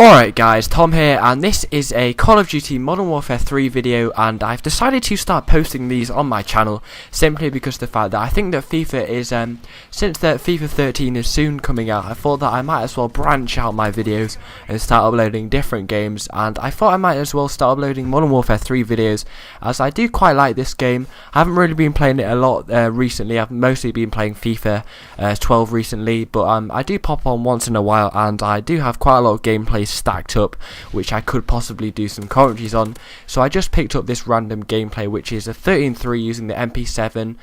Alright guys, Tom here, and this is a Call of Duty Modern Warfare 3 video, and I've decided to start posting these on my channel simply because of the fact that I think that FIFA is, since that FIFA 13 is soon coming out, I thought that I might as well branch out my videos and start uploading different games, and I thought I might as well start uploading Modern Warfare 3 videos, as I do quite like this game. I haven't really been playing it a lot recently. I've mostly been playing FIFA 12 recently, but I do pop on once in a while, and I do have quite a lot of gameplay stacked up which I could possibly do some commentaries on. So I just picked up this random gameplay, which is a 13-3 using the MP7.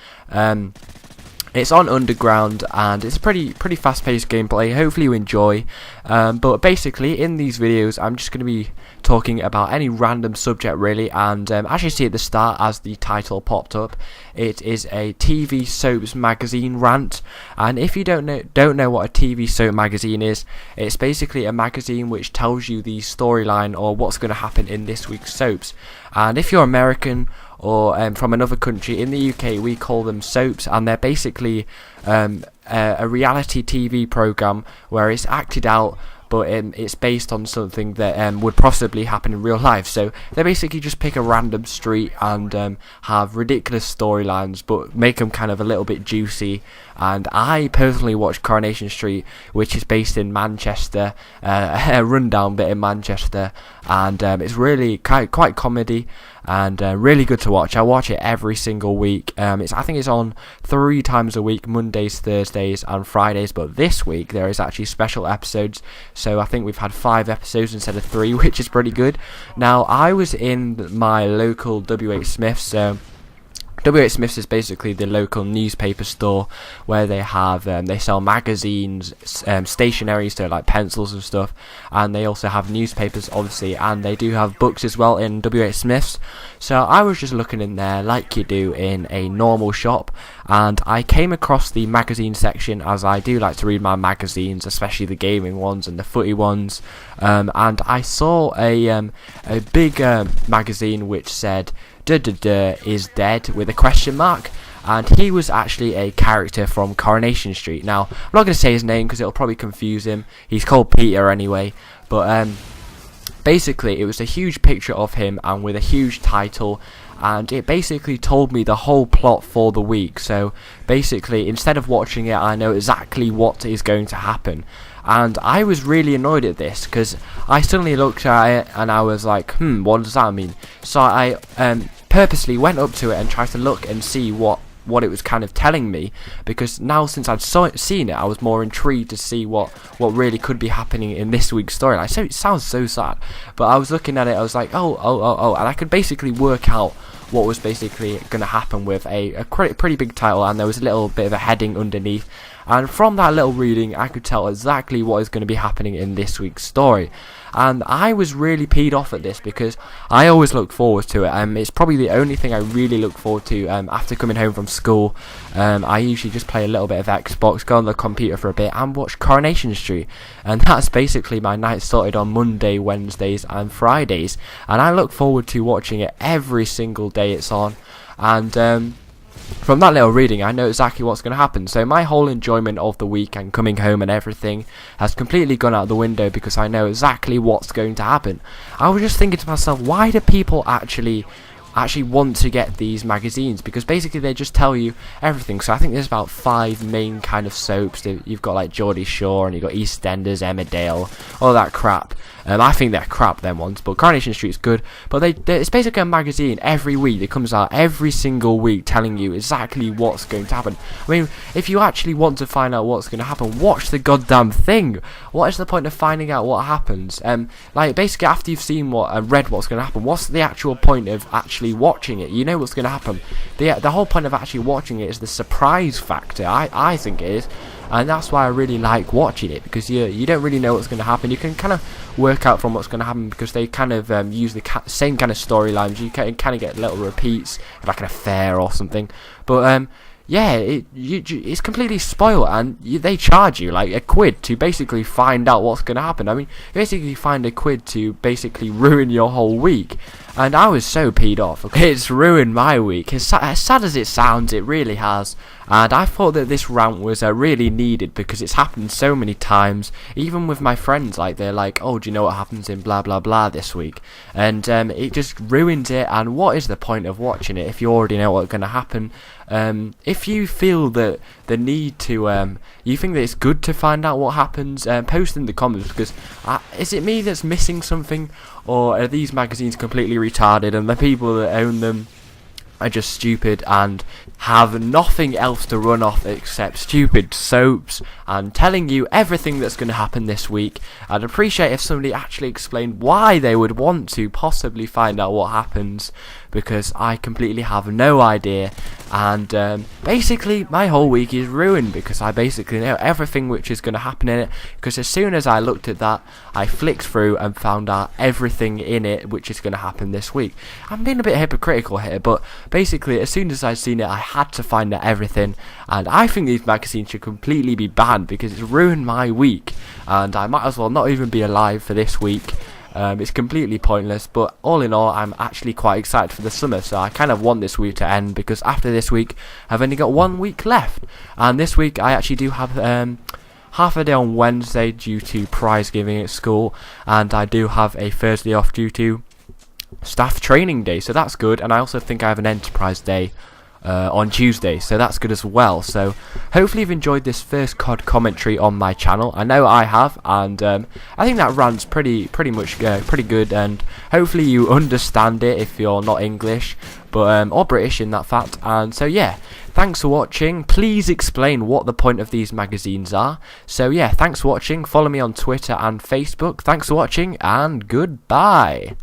It's on Underground, and it's pretty fast-paced gameplay. Hopefully you enjoy. But basically, in these videos, I'm just going to be talking about any random subject, really. And as you see at the start, as the title popped up, it is a TV soaps magazine rant. And if you don't know what a TV soap magazine is, it's basically a magazine which tells you the storyline or what's going to happen in this week's soaps. And if you're American or from another country, in the UK we call them soaps, and they're basically a reality TV program where it's acted out, but it's based on something that would possibly happen in real life. So they basically just pick a random street and have ridiculous storylines, but make them kind of a little bit juicy. And I personally watch Coronation Street, which is based in Manchester, a rundown bit in Manchester, and it's really quite comedy and really good to watch. I watch it every single week. I think it's on 3 times a week, Mondays, Thursdays and Fridays, but this week there is actually special episodes, so I think we've had 5 episodes instead of 3, which is pretty good. Now, I was in my local W.H. Smith's. W.H. Smith's is basically the local newspaper store where they have they sell magazines, stationery, so like pencils and stuff, and they also have newspapers, obviously, and they do have books as well in W.H. Smith's. So I was just looking in there like you do in a normal shop, and I came across the magazine section, as I do like to read my magazines, especially the gaming ones and the footy ones, and I saw a big magazine which said is dead with a question mark, and he was actually a character from Coronation Street. Now, I'm not going to say his name because it'll probably confuse him. He's called Peter anyway, but basically it was a huge picture of him and with a huge title, and it basically told me the whole plot for the week. So basically, instead of watching it, I know exactly what is going to happen. And I was really annoyed at this because I suddenly looked at it and I was like, what does that mean? So I purposely went up to it and tried to look and see what it was kind of telling me, because now since I'd seen it, I was more intrigued to see what really could be happening in this week's storyline. So it sounds so sad, but I was looking at it, I was like, oh, and I could basically work out what was basically going to happen with a pretty big title, and there was a little bit of a heading underneath. And from that little reading, I could tell exactly what is going to be happening in this week's story. And I was really peed off at this because I always look forward to it. It's probably the only thing I really look forward to after coming home from school. I usually just play a little bit of Xbox, go on the computer for a bit and watch Coronation Street. And that's basically my night sorted on Monday, Wednesdays and Fridays. And I look forward to watching it every single day it's on. And from that little reading, I know exactly what's going to happen. So my whole enjoyment of the week and coming home and everything has completely gone out the window because I know exactly what's going to happen. I was just thinking to myself, why do people actually want to get these magazines? Because basically they just tell you everything. So I think there's about 5 main kind of soaps. You've got like Geordie Shore, and you've got EastEnders, Emmerdale, all that crap. I think they're crap, them ones, but Coronation Street's good. But it's basically a magazine every week that comes out every single week telling you exactly what's going to happen. I mean, if you actually want to find out what's going to happen, watch the goddamn thing. What is the point of finding out what happens? Like, basically after you've seen read what's going to happen, what's the actual point of actually watching it? You know what's going to happen. The whole point of actually watching it is the surprise factor. I think it is. And that's why I really like watching it, because you don't really know what's going to happen. You can kind of work out from what's going to happen because they kind of use the same kind of storylines. You can kind of get little repeats, like an affair or something. But yeah, it's completely spoiled, and they charge you like £1 to basically find out what's going to happen. I mean, you basically find £1 to basically ruin your whole week. and I was so peed off. Okay? It's ruined my week. As sad as it sounds, it really has. And I thought that this rant was really needed because it's happened so many times, even with my friends. Like, they're like, oh, do you know what happens in blah blah blah this week? And it just ruins it. And what is the point of watching it if you already know what's going to happen? If you feel that the need to, you think that it's good to find out what happens, post in the comments, because is it me that's missing something, or are these magazines completely retarded and the people that own them are just stupid and have nothing else to run off except stupid soaps and telling you everything that's going to happen this week? I'd appreciate if somebody actually explained why they would want to possibly find out what happens, because I completely have no idea. And basically my whole week is ruined because I basically know everything which is going to happen in it, because as soon as I looked at that, I flicked through and found out everything in it which is going to happen this week. I'm being a bit hypocritical here, but basically as soon as I'd seen it, I had to find out everything. And I think these magazines should completely be banned because it's ruined my week, and I might as well not even be alive for this week. It's completely pointless, but all in all, I'm actually quite excited for the summer, so I kind of want this week to end, because after this week, I've only got 1 week left. And this week, I actually do have half a day on Wednesday due to prize giving at school, and I do have a Thursday off due to staff training day, so that's good. And I also think I have an enterprise day on Tuesday, so that's good as well. So hopefully you've enjoyed this first COD commentary on my channel. I know I have, and I think that rant's pretty good, and hopefully you understand it if you're not English, but or British in that fact. And so yeah, thanks for watching. Please explain what the point of these magazines are. So yeah, thanks for watching. Follow me on Twitter and Facebook. Thanks for watching, and goodbye.